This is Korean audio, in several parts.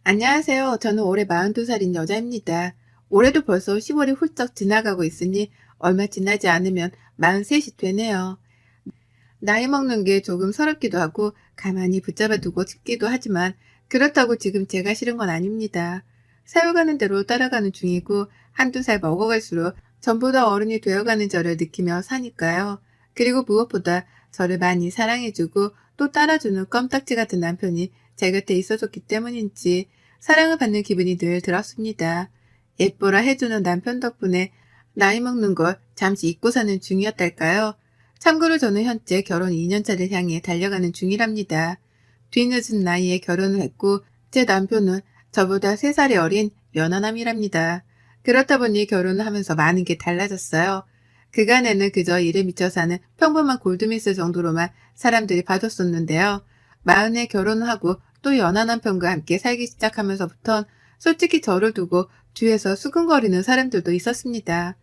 안녕하세요. 저는 올해 42살인 여자입니다. 올해도 벌써 10월이 훌쩍 지나가고 있으니 얼마 지나지 않으면 43이 되네요. 나이 먹는 게 조금 서럽기도 하고 가만히 붙잡아 두고 싶기도 하지만 그렇다고 지금 제가 싫은 건 아닙니다. 세월가는 대로 따라가는 중이고 한두 살 먹어갈수록 전보다 어른이 되어가는 저를 느끼며 사니까요. 그리고 무엇보다 저를 많이 사랑해주고 또 따라주는 껌딱지 같은 남편이 제 곁에 있어줬기 때문인지 사랑을 받는 기분이 늘 들었습니다. 예뻐라 해주는 남편 덕분에 나이 먹는 걸 잠시 잊고 사는 중이었달까요? 참고로 저는 현재 결혼 2년차를 향해 달려가는 중이랍니다. 뒤늦은 나이에 결혼을 했고 제 남편은 저보다 3살이 어린 연하남이랍니다. 그렇다 보니 결혼을 하면서 많은 게 달라졌어요. 그간에는 그저 일에 미쳐 사는 평범한 골드미스 정도로만 사람들이 봐줬었는데요. 마흔에 결혼을 하고 또 연하 남편과 함께 살기 시작하면서부턴 솔직히 저를 두고 뒤에서 수근거리는 사람들도 있었습니다.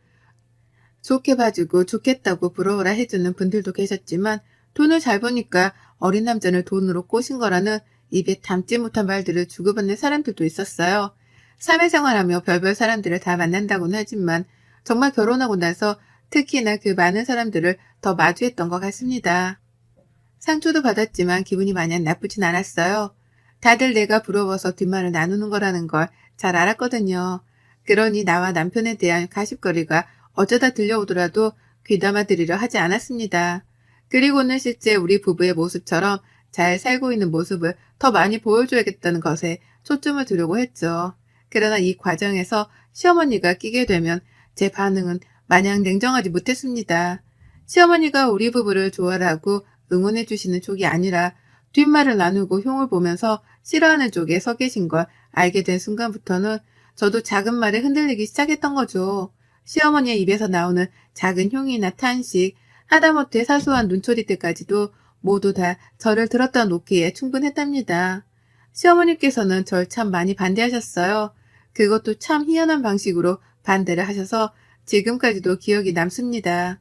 좋게 봐주고 좋겠다고 부러워라 해주는 분들도 계셨지만 돈을 잘 버니까 어린 남자를 돈으로 꼬신 거라는 입에 담지 못한 말들을 주고받는 사람들도 있었어요. 사회생활하며 별별 사람들을 다 만난다고는 하지만 정말 결혼하고 나서 특히나 그 많은 사람들을 더 마주했던 것 같습니다. 상처도 받았지만 기분이 마냥 나쁘진 않았어요. 다들 내가 부러워서 뒷말을 나누는 거라는 걸 잘 알았거든요. 그러니 나와 남편에 대한 가십거리가 어쩌다 들려오더라도 귀담아 들으려 하지 않았습니다. 그리고는 실제 우리 부부의 모습처럼 잘 살고 있는 모습을 더 많이 보여줘야겠다는 것에 초점을 두려고 했죠. 그러나 이 과정에서 시어머니가 끼게 되면 제 반응은 마냥 냉정하지 못했습니다. 시어머니가 우리 부부를 좋아하고 응원해 주시는 쪽이 아니라 뒷말을 나누고 흉을 보면서 싫어하는 쪽에 서 계신 걸 알게 된 순간부터는 저도 작은 말에 흔들리기 시작했던 거죠. 시어머니의 입에서 나오는 작은 흉이나 탄식, 하다못해 사소한 눈초리들까지도 모두 다 저를 들었다 놓기에 충분했답니다. 시어머니께서는 절 참 많이 반대하셨어요. 그것도 참 희한한 방식으로 반대를 하셔서 지금까지도 기억이 남습니다.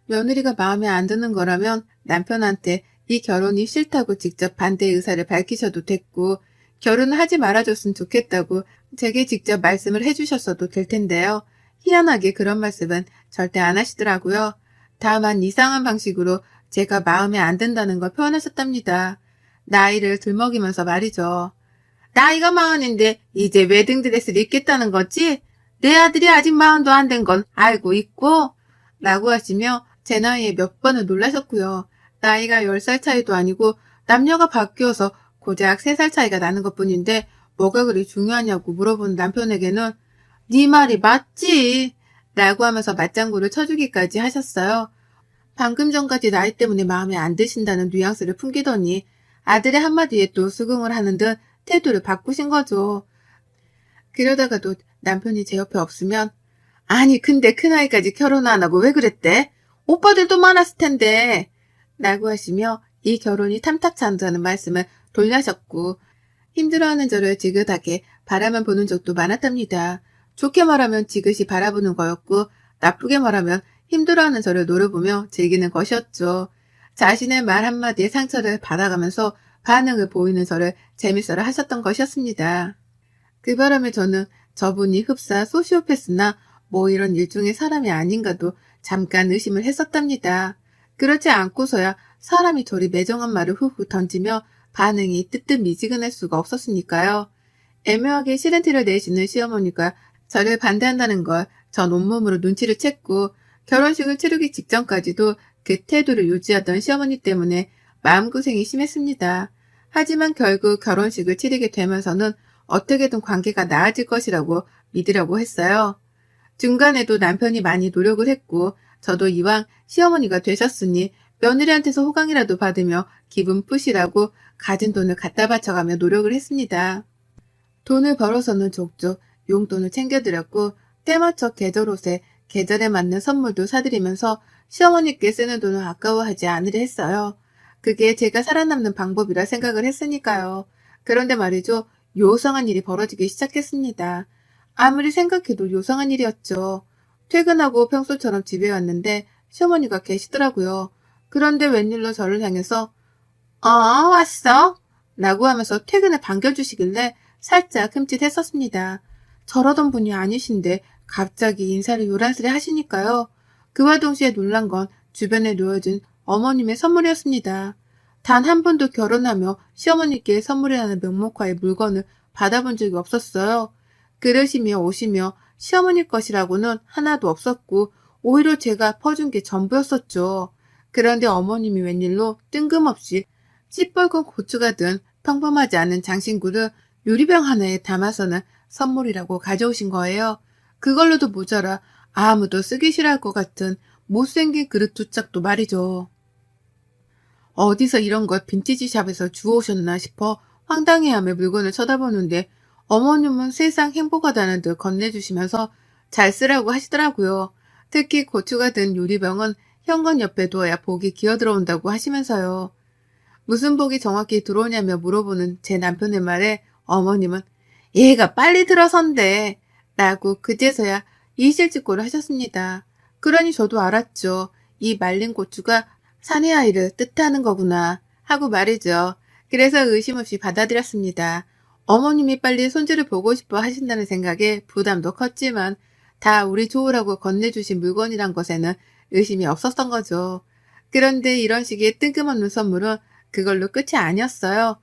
며느리가 마음에 안 드는 거라면 남편한테 이 결혼이 싫다고 직접 반대 의사를 밝히셔도 됐고 결혼을 하지 말아줬으면 좋겠다고 제게 직접 말씀을 해주셨어도 될 텐데요. 희한하게 그런 말씀은 절대 안 하시더라고요. 다만 이상한 방식으로 제가 마음에 안 든다는 걸 표현하셨답니다. 나이를 들먹이면서 말이죠. 나이가 마흔인데 이제 웨딩드레스를 입겠다는 거지? 내 아들이 아직 마흔도 안 된 건 알고 있고? 라고 하시며 제 나이에 몇 번을 놀라셨고요. 나이가 10살 차이도 아니고 남녀가 바뀌어서 고작 3살 차이가 나는 것뿐인데 뭐가 그리 중요하냐고 물어본 남편에게는 네 말이 맞지? 라고 하면서 맞장구를 쳐주기까지 하셨어요. 방금 전까지 나이 때문에 마음에 안 드신다는 뉘앙스를 풍기더니 아들의 한마디에 또 수긍을 하는 듯 태도를 바꾸신 거죠. 그러다가도 남편이 제 옆에 없으면 아니 근데 큰아이까지 결혼 안 하고 왜 그랬대? 오빠들도 많았을 텐데 라고 하시며 이 결혼이 탐탁치 않다는 말씀을 돌려하셨고 힘들어하는 저를 지긋하게 바라만 보는 적도 많았답니다. 좋게 말하면 지긋이 바라보는 거였고 나쁘게 말하면 힘들어하는 저를 노려보며 즐기는 것이었죠. 자신의 말 한마디에 상처를 받아가면서 반응을 보이는 저를 재밌어라 하셨던 것이었습니다. 그 바람에 저는 저분이 흡사 소시오패스나 뭐 이런 일종의 사람이 아닌가도 잠깐 의심을 했었답니다. 그렇지 않고서야 사람이 저리 매정한 말을 후후 던지며 반응이 뜨뜻미지근할 수가 없었으니까요. 애매하게 싫은 티를 내시는 시어머니가 저를 반대한다는 걸 전 온몸으로 눈치를 챘고 결혼식을 치르기 직전까지도 그 태도를 유지하던 시어머니 때문에 마음고생이 심했습니다. 하지만 결국 결혼식을 치르게 되면서는 어떻게든 관계가 나아질 것이라고 믿으려고 했어요. 중간에도 남편이 많이 노력을 했고 저도 이왕 시어머니가 되셨으니 며느리한테서 호강이라도 받으며 기분 푸시라고 가진 돈을 갖다 바쳐가며 노력을 했습니다. 돈을 벌어서는 족족 용돈을 챙겨드렸고 때맞춰 계절 옷에 계절에 맞는 선물도 사드리면서 시어머니께 쓰는 돈을 아까워하지 않으려 했어요. 그게 제가 살아남는 방법이라 생각을 했으니까요. 그런데 말이죠. 요상한 일이 벌어지기 시작했습니다. 아무리 생각해도 요상한 일이었죠. 퇴근하고 평소처럼 집에 왔는데 시어머니가 계시더라고요. 그런데 웬일로 저를 향해서 왔어? 라고 하면서 퇴근을 반겨주시길래 살짝 흠칫했었습니다. 저러던 분이 아니신데 갑자기 인사를 요란스레 하시니까요. 그와 동시에 놀란 건 주변에 놓여진 어머님의 선물이었습니다. 단 한 번도 결혼하며 시어머니께 선물이라는 명목하에 물건을 받아본 적이 없었어요. 그릇이며 옷이며 시어머니 것이라고는 하나도 없었고 오히려 제가 퍼준 게 전부였었죠. 그런데 어머님이 웬일로 뜬금없이 시뻘건 고추가 든 평범하지 않은 장신구를 유리병 하나에 담아서는 선물이라고 가져오신 거예요. 그걸로도 모자라 아무도 쓰기 싫어할 것 같은 못생긴 그릇 두 짝도 말이죠. 어디서 이런 걸 빈티지샵에서 주워오셨나 싶어 황당해하며 물건을 쳐다보는데 어머님은 세상 행복하다는 듯 건네주시면서 잘 쓰라고 하시더라고요. 특히 고추가 든 유리병은 현관 옆에 두어야 복이 기어들어온다고 하시면서요. 무슨 복이 정확히 들어오냐며 물어보는 제 남편의 말에 어머님은 얘가 빨리 들어선대 라고 그제서야 이실직고를 하셨습니다. 그러니 저도 알았죠. 이 말린 고추가 사내 아이를 뜻하는 거구나 하고 말이죠. 그래서 의심 없이 받아들였습니다. 어머님이 빨리 손주를 보고 싶어 하신다는 생각에 부담도 컸지만 다 우리 좋으라고 건네주신 물건이란 것에는 의심이 없었던 거죠. 그런데 이런 식의 뜬금없는 선물은 그걸로 끝이 아니었어요.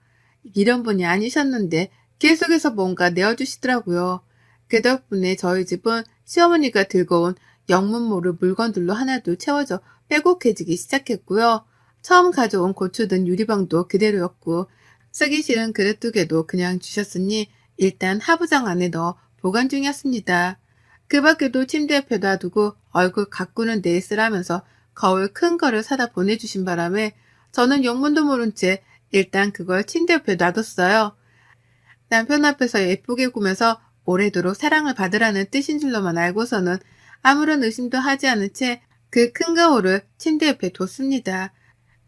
이런 분이 아니셨는데 계속해서 뭔가 내어주시더라고요. 그 덕분에 저희 집은 시어머니가 들고 온 영문 모를 물건들로 하나도 채워져 빼곡해지기 시작했고요. 처음 가져온 고추 든 유리병도 그대로였고 쓰기 싫은 그릇 두 개도 그냥 주셨으니 일단 하부장 안에 넣어 보관 중이었습니다. 그 밖에도 침대 옆에 놔두고 얼굴 가꾸는 데에 쓰라면서 거울 큰 거를 사다 보내주신 바람에 저는 영문도 모른 채 일단 그걸 침대 옆에 놔뒀어요. 남편 앞에서 예쁘게 꾸며서 오래도록 사랑을 받으라는 뜻인 줄로만 알고서는 아무런 의심도 하지 않은 채 그 큰 거울을 침대 옆에 뒀습니다.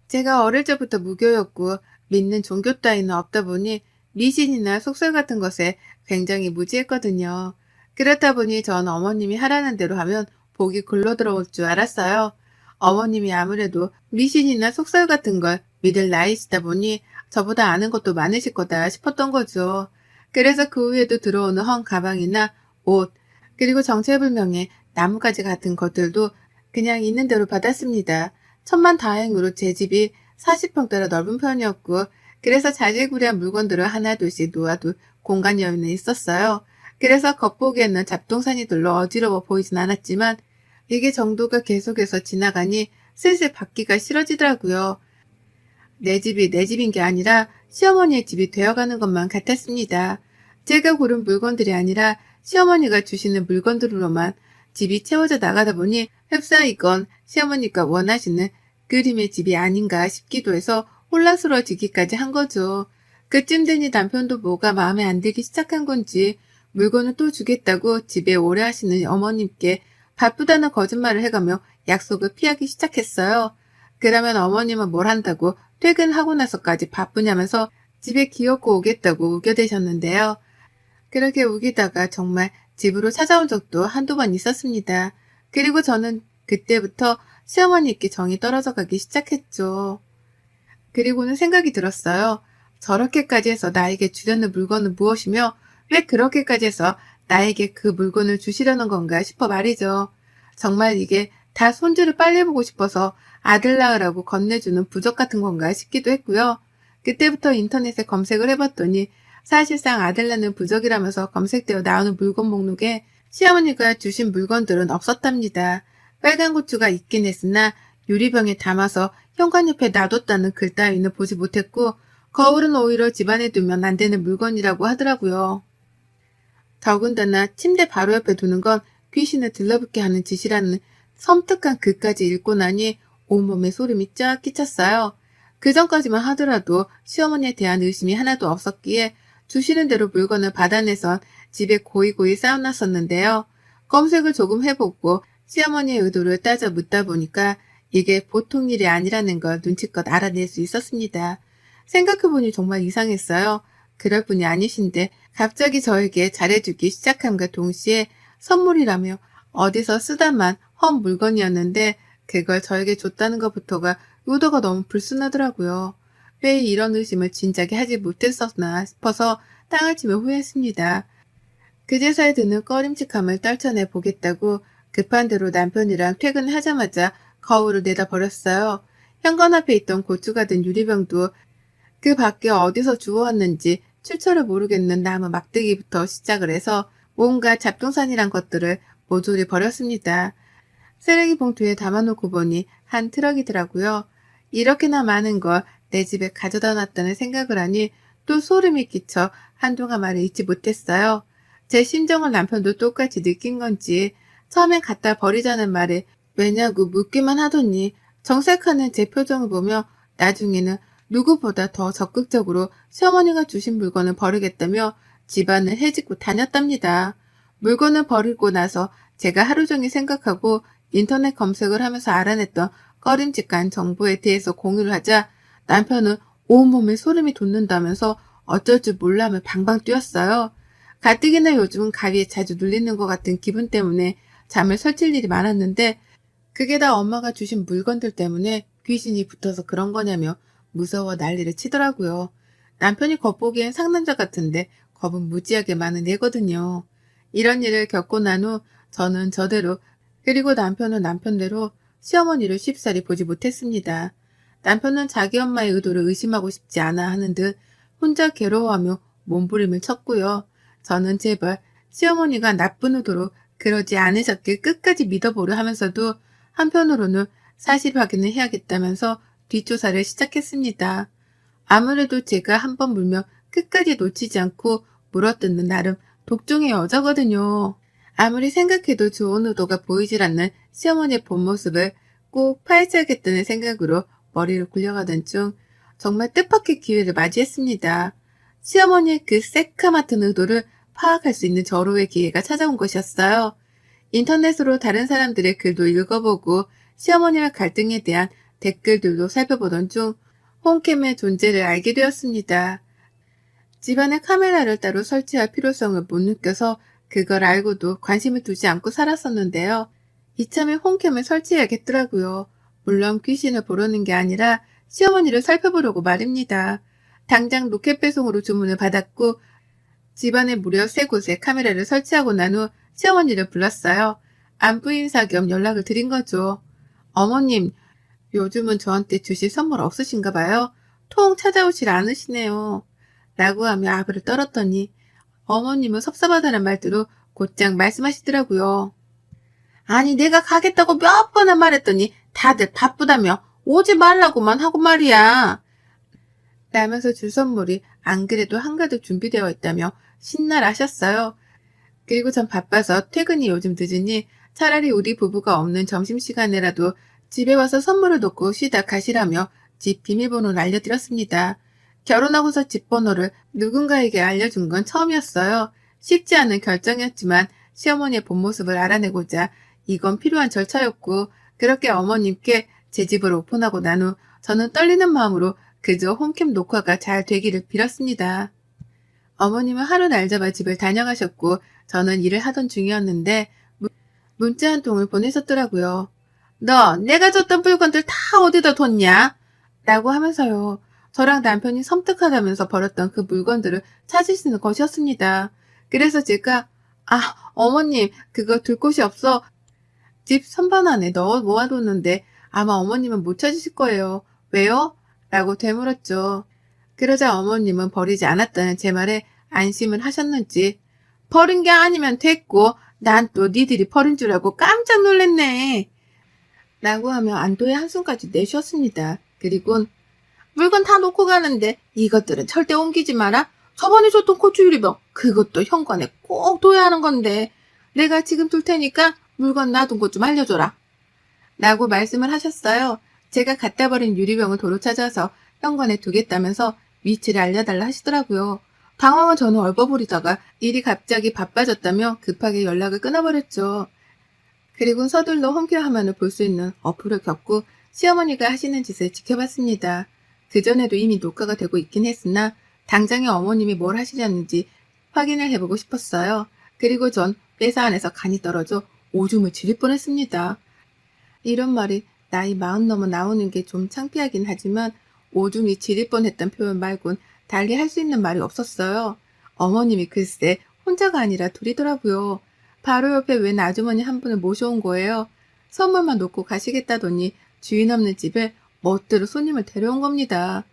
제가 어릴 적부터 무교였고 믿는 종교 따위는 없다 보니 미신이나 속설 같은 것에 굉장히 무지했거든요. 그렇다 보니 전 어머님이 하라는 대로 하면 복이 굴러 들어올 줄 알았어요. 어머님이 아무래도 미신이나 속설 같은 걸 믿을 나이시다 보니 저보다 아는 것도 많으실 거다 싶었던 거죠. 그래서 그 후에도 들어오는 헝 가방이나 옷, 그리고 정체불명의 나뭇가지 같은 것들도 그냥 있는 대로 받았습니다. 천만다행으로 제 집이 40평대라 넓은 편이었고 그래서 자질구레한 물건들을 하나둘씩 놓아둘 공간 여유는 있었어요. 그래서 겉보기에는 잡동사니들로 어지러워 보이진 않았지만 이게 정도가 계속해서 지나가니 슬슬 받기가 싫어지더라고요. 내 집이 내 집인 게 아니라 시어머니의 집이 되어가는 것만 같았습니다. 제가 고른 물건들이 아니라 시어머니가 주시는 물건들로만 집이 채워져 나가다 보니 흡사이건 시어머니가 원하시는 그림의 집이 아닌가 싶기도 해서 혼란스러워지기까지 한 거죠. 그쯤 되니 남편도 뭐가 마음에 안 들기 시작한 건지 물건을 또 주겠다고 집에 오래 하시는 어머님께 바쁘다는 거짓말을 해가며 약속을 피하기 시작했어요. 그러면 어머님은 뭘 한다고 퇴근하고 나서까지 바쁘냐면서 집에 기어코 오겠다고 우겨대셨는데요. 그렇게 우기다가 정말 집으로 찾아온 적도 한두 번 있었습니다. 그리고 저는 그때부터 시어머니께 정이 떨어져 가기 시작했죠. 그리고는 생각이 들었어요. 저렇게까지 해서 나에게 주려는 물건은 무엇이며 왜 그렇게까지 해서 나에게 그 물건을 주시려는 건가 싶어 말이죠. 정말 이게 다 손주를 빨리 보고 싶어서 아들 낳으라고 건네주는 부적 같은 건가 싶기도 했고요. 그때부터 인터넷에 검색을 해봤더니 사실상 아들 낳는 부적이라면서 검색되어 나오는 물건 목록에 시어머니가 주신 물건들은 없었답니다. 빨간 고추가 있긴 했으나 유리병에 담아서 현관 옆에 놔뒀다는 글 따위는 보지 못했고 거울은 오히려 집안에 두면 안 되는 물건이라고 하더라고요. 더군다나 침대 바로 옆에 두는 건 귀신을 들러붙게 하는 짓이라는 섬뜩한 글까지 읽고 나니 온몸에 소름이 쫙 끼쳤어요. 그 전까지만 하더라도 시어머니에 대한 의심이 하나도 없었기에 주시는 대로 물건을 받아내선 집에 고이고이 쌓아놨었는데요. 검색을 조금 해보고 시어머니의 의도를 따져 묻다 보니까 이게 보통 일이 아니라는 걸 눈치껏 알아낼 수 있었습니다. 생각해보니 정말 이상했어요. 그럴 분이 아니신데 갑자기 저에게 잘해주기 시작함과 동시에 선물이라며 어디서 쓰다만 헌 물건이었는데 그걸 저에게 줬다는 것부터가 의도가 너무 불순하더라고요. 왜 이런 의심을 진작에 하지 못했었나 싶어서 땅을 치며 후회했습니다. 그제서야 드는 꺼림칙함을 떨쳐내 보겠다고 급한 대로 남편이랑 퇴근하자마자 거울을 내다 버렸어요. 현관 앞에 있던 고추가 든 유리병도 그 밖에 어디서 주워왔는지 출처를 모르겠는 나무 막대기부터 시작을 해서 온갖 잡동사니란 것들을 모조리 버렸습니다. 쓰레기 봉투에 담아놓고 보니 한 트럭이더라고요. 이렇게나 많은 걸 내 집에 가져다 놨다는 생각을 하니 또 소름이 끼쳐 한동안 말을 잊지 못했어요. 제 심정을 남편도 똑같이 느낀 건지 처음엔 갖다 버리자는 말에 왜냐고 묻기만 하더니 정색하는 제 표정을 보며 나중에는 누구보다 더 적극적으로 시어머니가 주신 물건을 버리겠다며 집안을 헤집고 다녔답니다. 물건을 버리고 나서 제가 하루 종일 생각하고 인터넷 검색을 하면서 알아냈던 꺼림칙한 정보에 대해서 공유를 하자 남편은 온몸에 소름이 돋는다면서 어쩔 줄 몰라하며 방방 뛰었어요. 가뜩이나 요즘은 가위에 자주 눌리는 것 같은 기분 때문에 잠을 설칠 일이 많았는데 그게 다 엄마가 주신 물건들 때문에 귀신이 붙어서 그런 거냐며 무서워 난리를 치더라고요. 남편이 겉보기엔 상남자 같은데 겁은 무지하게 많은 애거든요. 이런 일을 겪고 난 후 저는 저대로 그리고 남편은 남편대로 시어머니를 쉽사리 보지 못했습니다. 남편은 자기 엄마의 의도를 의심하고 싶지 않아 하는 듯 혼자 괴로워하며 몸부림을 쳤고요. 저는 제발 시어머니가 나쁜 의도로 그러지 않으셨길 끝까지 믿어보려 하면서도 한편으로는 사실 확인을 해야겠다면서 뒷조사를 시작했습니다. 아무래도 제가 한번 물면 끝까지 놓치지 않고 물어뜯는 나름 독종의 여자거든요. 아무리 생각해도 좋은 의도가 보이질 않는 시어머니의 본 모습을 꼭 파헤쳐야겠다는 생각으로 머리를 굴려가던 중 정말 뜻밖의 기회를 맞이했습니다. 시어머니의 그 새카맣은 의도를 파악할 수 있는 절호의 기회가 찾아온 것이었어요. 인터넷으로 다른 사람들의 글도 읽어보고 시어머니와 갈등에 대한 댓글들도 살펴보던 중 홈캠의 존재를 알게 되었습니다. 집안에 카메라를 따로 설치할 필요성을 못 느껴서 그걸 알고도 관심을 두지 않고 살았었는데요. 이참에 홈캠을 설치해야겠더라고요. 물론 귀신을 보려는 게 아니라 시어머니를 살펴보려고 말입니다. 당장 로켓 배송으로 주문을 받았고 집안에 무려 3곳에 카메라를 설치하고 난 후 시어머니를 불렀어요. 안부 인사 겸 연락을 드린 거죠. 어머님, 요즘은 저한테 주실 선물 없으신가 봐요. 통 찾아오질 않으시네요. 라고 하며 아부를 떨었더니 어머님은 섭섭하다는 말대로 곧장 말씀하시더라고요. 아니 내가 가겠다고 몇 번을 말했더니 다들 바쁘다며 오지 말라고만 하고 말이야. 라면서 줄 선물이 안 그래도 한가득 준비되어 있다며 신나하셨어요. 그리고 전 바빠서 퇴근이 요즘 늦으니 차라리 우리 부부가 없는 점심시간에라도 집에 와서 선물을 놓고 쉬다 가시라며 집 비밀번호를 알려드렸습니다. 결혼하고서 집 번호를 누군가에게 알려준 건 처음이었어요. 쉽지 않은 결정이었지만 시어머니의 본 모습을 알아내고자 이건 필요한 절차였고 그렇게 어머님께 제 집을 오픈하고 난 후 저는 떨리는 마음으로 그저 홈캠 녹화가 잘 되기를 빌었습니다. 어머님은 하루 날 잡아 집을 다녀가셨고 저는 일을 하던 중이었는데 문자 한 통을 보내셨더라고요. 너 내가 줬던 물건들 다 어디다 뒀냐? 라고 하면서요. 저랑 남편이 섬뜩하다면서 버렸던 그 물건들을 찾으시는 것이었습니다. 그래서 제가 어머님 그거 둘 곳이 없어 집 선반 안에 넣어 모아뒀는데 아마 어머님은 못 찾으실 거예요. 왜요? 라고 되물었죠. 그러자 어머님은 버리지 않았다는 제 말에 안심을 하셨는지 버린 게 아니면 됐고 난 또 니들이 버린 줄 알고 깜짝 놀랐네. 라고 하며 안도의 한숨까지 내쉬었습니다. 그리곤 물건 다 놓고 가는데 이것들은 절대 옮기지 마라. 저번에 줬던 고추 유리병 그것도 현관에 꼭 둬야 하는 건데 내가 지금 둘 테니까 물건 놔둔 곳 좀 알려줘라. 라고 말씀을 하셨어요. 제가 갖다 버린 유리병을 도로 찾아서 현관에 두겠다면서 위치를 알려달라 하시더라고요. 당황한 저는 얼버무리다가 일이 갑자기 바빠졌다며 급하게 연락을 끊어버렸죠. 그리고 서둘러 홈케어 화면을 볼 수 있는 어플을 켰고 시어머니가 하시는 짓을 지켜봤습니다. 그전에도 이미 녹화가 되고 있긴 했으나 당장에 어머님이 뭘 하시려는지 확인을 해보고 싶었어요. 그리고 전 회사 안에서 간이 떨어져 오줌을 지릴 뻔했습니다. 이런 말이 나이 40 넘어 나오는 게 좀 창피하긴 하지만 오줌이 지릴 뻔했던 표현 말곤 달리 할 수 있는 말이 없었어요. 어머님이 글쎄 혼자가 아니라 둘이더라고요. 바로 옆에 웬 아주머니 한 분을 모셔온 거예요. 선물만 놓고 가시겠다더니 주인 없는 집에 멋대로 손님을 데려온 겁니다.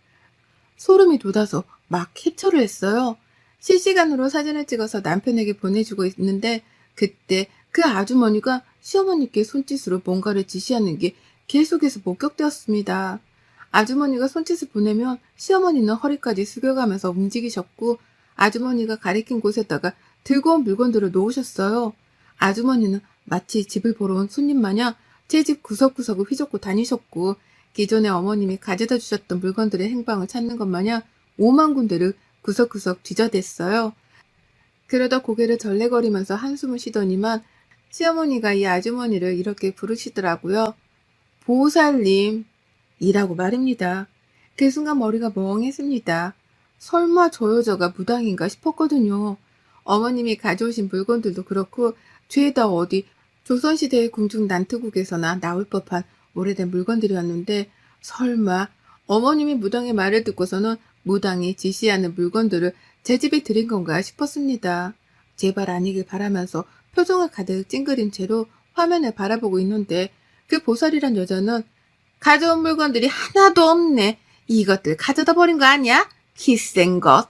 소름이 돋아서 막 캡처를 했어요. 실시간으로 사진을 찍어서 남편에게 보내주고 있는데 그때 그 아주머니가 시어머니께 손짓으로 뭔가를 지시하는 게 계속해서 목격되었습니다. 아주머니가 손짓을 보내면 시어머니는 허리까지 숙여가면서 움직이셨고 아주머니가 가리킨 곳에다가 들고 온 물건들을 놓으셨어요. 아주머니는 마치 집을 보러 온 손님 마냥 제 집 구석구석을 휘젓고 다니셨고 기존에 어머님이 가져다 주셨던 물건들의 행방을 찾는 것 마냥 5만 군데를 구석구석 뒤져댔어요. 그러다 고개를 절레거리면서 한숨을 쉬더니만 시어머니가 이 아주머니를 이렇게 부르시더라고요. 보살님 이라고 말입니다. 그 순간 머리가 멍했습니다. 설마 저 여자가 무당인가 싶었거든요. 어머님이 가져오신 물건들도 그렇고 죄다 어디 조선시대의 궁중 난투국에서나 나올 법한 오래된 물건들이었는데 설마 어머님이 무당의 말을 듣고서는 무당이 지시하는 물건들을 제 집에 들인 건가 싶었습니다. 제발 아니길 바라면서 표정을 가득 찡그린 채로 화면을 바라보고 있는데 그 보살이란 여자는 가져온 물건들이 하나도 없네. 이것들 가져다 버린 거 아니야? 기센 것.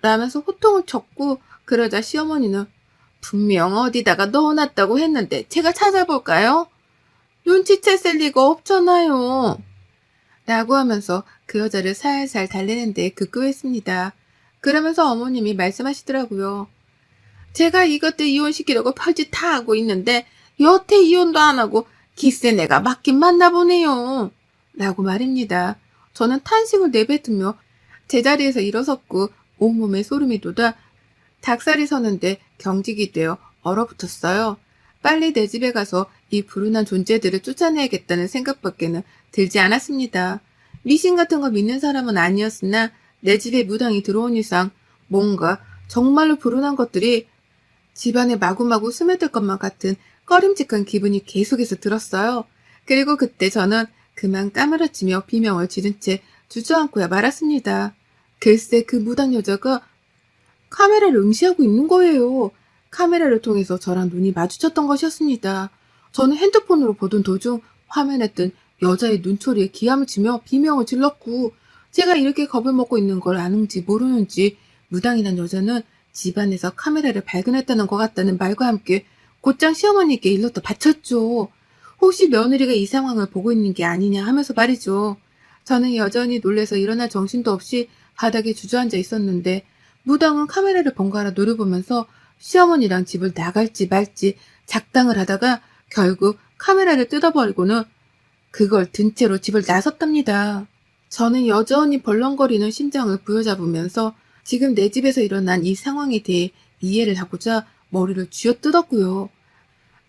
라면서 호통을 쳤고 그러자 시어머니는 분명 어디다가 넣어놨다고 했는데 제가 찾아볼까요? 눈치챘을 리가 없잖아요. 라고 하면서 그 여자를 살살 달래는데 급급했습니다. 그러면서 어머님이 말씀하시더라고요. 제가 이것들 이혼시키려고 별짓 다 하고 있는데 여태 이혼도 안 하고 기센 애가 맞긴 맞나 보네요. 라고 말입니다. 저는 탄식을 내뱉으며 제자리에서 일어섰고 온몸에 소름이 돋아 닭살이 서는데 경직이 되어 얼어붙었어요. 빨리 내 집에 가서 이 불운한 존재들을 쫓아내야겠다는 생각밖에는 들지 않았습니다. 미신 같은 거 믿는 사람은 아니었으나 내 집에 무당이 들어온 이상 뭔가 정말로 불운한 것들이 집안에 마구마구 스며들 것만 같은 꺼림직한 기분이 계속해서 들었어요. 그리고 그때 저는 그만 까무러치며 비명을 지른 채 주저앉고야 말았습니다. 글쎄 그 무당 여자가 카메라를 응시하고 있는 거예요. 카메라를 통해서 저랑 눈이 마주쳤던 것이었습니다. 저는 핸드폰으로 보던 도중 화면에 뜬 여자의 눈초리에 기함을 치며 비명을 질렀고 제가 이렇게 겁을 먹고 있는 걸 아는지 모르는지 무당이란 여자는 집안에서 카메라를 발견했다는 것 같다는 말과 함께 곧장 시어머니께 일렀다 바쳤죠. 혹시 며느리가 이 상황을 보고 있는 게 아니냐 하면서 말이죠. 저는 여전히 놀래서 일어날 정신도 없이 바닥에 주저앉아 있었는데 무당은 카메라를 번갈아 노려보면서 시어머니랑 집을 나갈지 말지 작당을 하다가 결국 카메라를 뜯어버리고는 그걸 든 채로 집을 나섰답니다. 저는 여전히 벌렁거리는 심장을 부여잡으면서 지금 내 집에서 일어난 이 상황에 대해 이해를 하고자 머리를 쥐어뜯었고요.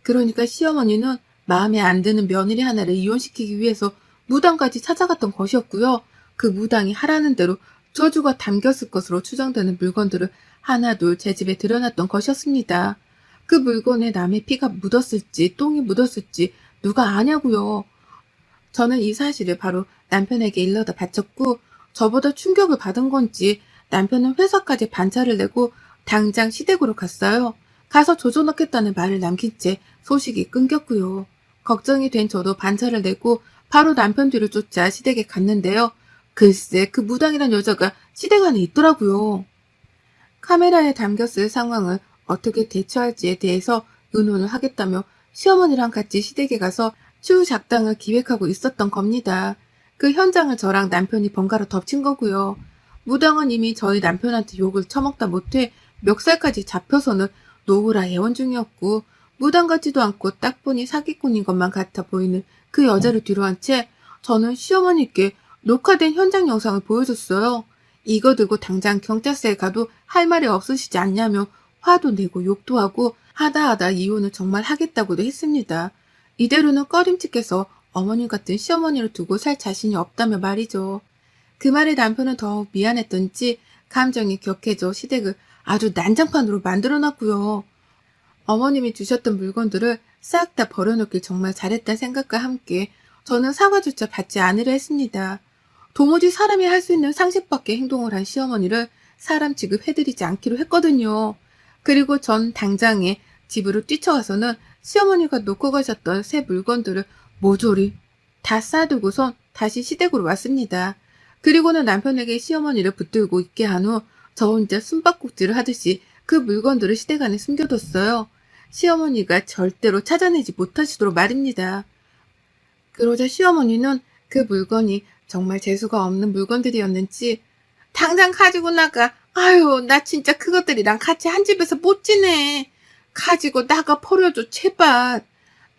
그러니까 시어머니는 마음에 안 드는 며느리 하나를 이혼시키기 위해서 무당까지 찾아갔던 것이었고요. 그 무당이 하라는 대로 저주가 담겼을 것으로 추정되는 물건들을 하나둘 제 집에 들여놨던 것이었습니다. 그 물건에 남의 피가 묻었을지 똥이 묻었을지 누가 아냐고요. 저는 이 사실을 바로 남편에게 일러다 바쳤고 저보다 충격을 받은 건지 남편은 회사까지 반차를 내고 당장 시댁으로 갔어요. 가서 조져놓겠다는 말을 남긴 채 소식이 끊겼고요. 걱정이 된 저도 반차를 내고 바로 남편 뒤를 쫓아 시댁에 갔는데요. 글쎄 그 무당이란 여자가 시댁 안에 있더라고요. 카메라에 담겼을 상황을 어떻게 대처할지에 대해서 의논을 하겠다며 시어머니랑 같이 시댁에 가서 추후 작당을 기획하고 있었던 겁니다. 그 현장을 저랑 남편이 번갈아 덮친 거고요. 무당은 이미 저희 남편한테 욕을 처먹다 못해 멱살까지 잡혀서는 노후라 애원 중이었고 무당 같지도 않고 딱 보니 사기꾼인 것만 같아 보이는 그 여자를 뒤로한 채 저는 시어머니께 녹화된 현장 영상을 보여줬어요. 이거 들고 당장 경찰서에 가도 할 말이 없으시지 않냐며 화도 내고 욕도 하고 하다 이혼을 정말 하겠다고도 했습니다. 이대로는 꺼림칙해서 어머님 같은 시어머니를 두고 살 자신이 없다며 말이죠. 그 말에 남편은 더욱 미안했던지 감정이 격해져 시댁을 아주 난장판으로 만들어놨고요. 어머님이 주셨던 물건들을 싹 다 버려놓길 정말 잘했다는 생각과 함께 저는 사과조차 받지 않으려 했습니다. 도무지 사람이 할 수 있는 상식 밖의 행동을 한 시어머니를 사람 취급해드리지 않기로 했거든요. 그리고 전 당장에 집으로 뛰쳐가서는 시어머니가 놓고 가셨던 새 물건들을 모조리 다 싸두고선 다시 시댁으로 왔습니다. 그리고는 남편에게 시어머니를 붙들고 있게 한 후 저 혼자 숨바꼭질을 하듯이 그 물건들을 시댁 안에 숨겨뒀어요. 시어머니가 절대로 찾아내지 못하시도록 말입니다. 그러자 시어머니는 그 물건이 정말 재수가 없는 물건들이었는지 당장 가지고 나가. 아유, 나 진짜 그것들이랑 같이 한 집에서 못 지내. 가지고 나가 버려줘, 제발.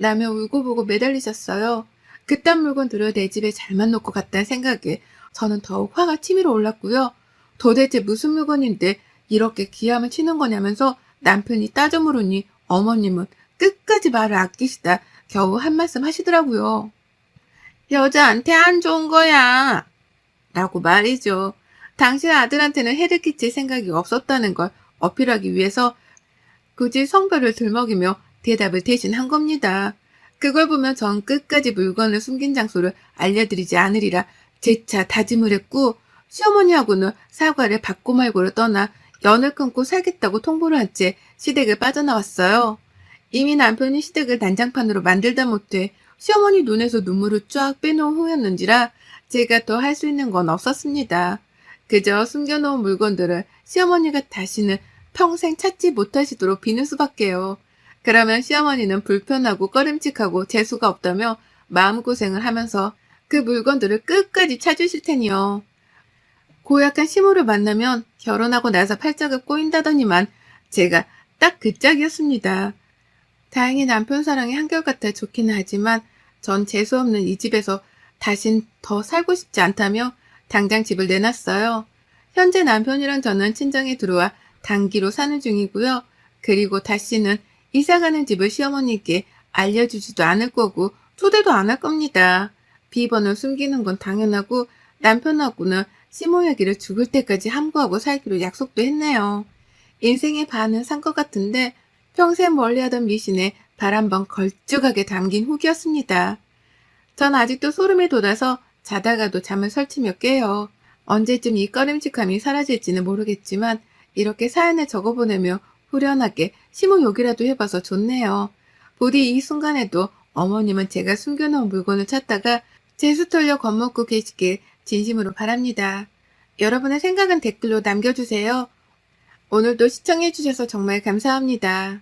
라며 울고불고 매달리셨어요. 그딴 물건들을 내 집에 잘만 놓고 갔다는 생각에 저는 더욱 화가 치밀어 올랐고요. 도대체 무슨 물건인데 이렇게 기함을 치는 거냐면서 남편이 따져 물으니 어머님은 끝까지 말을 아끼시다 겨우 한 말씀 하시더라고요. 여자한테 안 좋은 거야. 라고 말이죠. 당신 아들한테는 해를 끼칠 생각이 없었다는 걸 어필하기 위해서 굳이 성별을 들먹이며 대답을 대신 한 겁니다. 그걸 보면 전 끝까지 물건을 숨긴 장소를 알려드리지 않으리라 재차 다짐을 했고, 시어머니하고는 사과를 받고 말고를 떠나 연을 끊고 살겠다고 통보를 한 채 시댁을 빠져나왔어요. 이미 남편이 시댁을 난장판으로 만들다 못해 시어머니 눈에서 눈물을 쫙 빼놓은 후였는지라 제가 더 할 수 있는 건 없었습니다. 그저 숨겨놓은 물건들을 시어머니가 다시는 평생 찾지 못하시도록 비는 수밖에요. 그러면 시어머니는 불편하고 꺼림칙하고 재수가 없다며 마음고생을 하면서 그 물건들을 끝까지 찾으실 테니요. 고약한 시모를 만나면 결혼하고 나서 팔짝을 꼬인다더니만 제가 딱 그 짝이었습니다. 다행히 남편 사랑이 한결같아 좋기는 하지만 전 재수없는 이 집에서 다신 더 살고 싶지 않다며 당장 집을 내놨어요. 현재 남편이랑 저는 친정에 들어와 단기로 사는 중이고요. 그리고 다시는 이사가는 집을 시어머니께 알려주지도 않을 거고 초대도 안 할 겁니다. 비번을 숨기는 건 당연하고 남편하고는 시모 얘기를 죽을 때까지 함구하고 살기로 약속도 했네요. 인생의 반은 산 것 같은데 평생 멀리하던 미신에 발 한 번 걸쭉하게 담긴 후기였습니다. 전 아직도 소름이 돋아서 자다가도 잠을 설치며 깨요. 언제쯤 이 꺼림칙함이 사라질지는 모르겠지만 이렇게 사연을 적어보내며 후련하게 시모 욕이라도 해봐서 좋네요. 부디 이 순간에도 어머님은 제가 숨겨놓은 물건을 찾다가 재수 털려 겁먹고 계시길 진심으로 바랍니다. 여러분의 생각은 댓글로 남겨주세요. 오늘도 시청해주셔서 정말 감사합니다.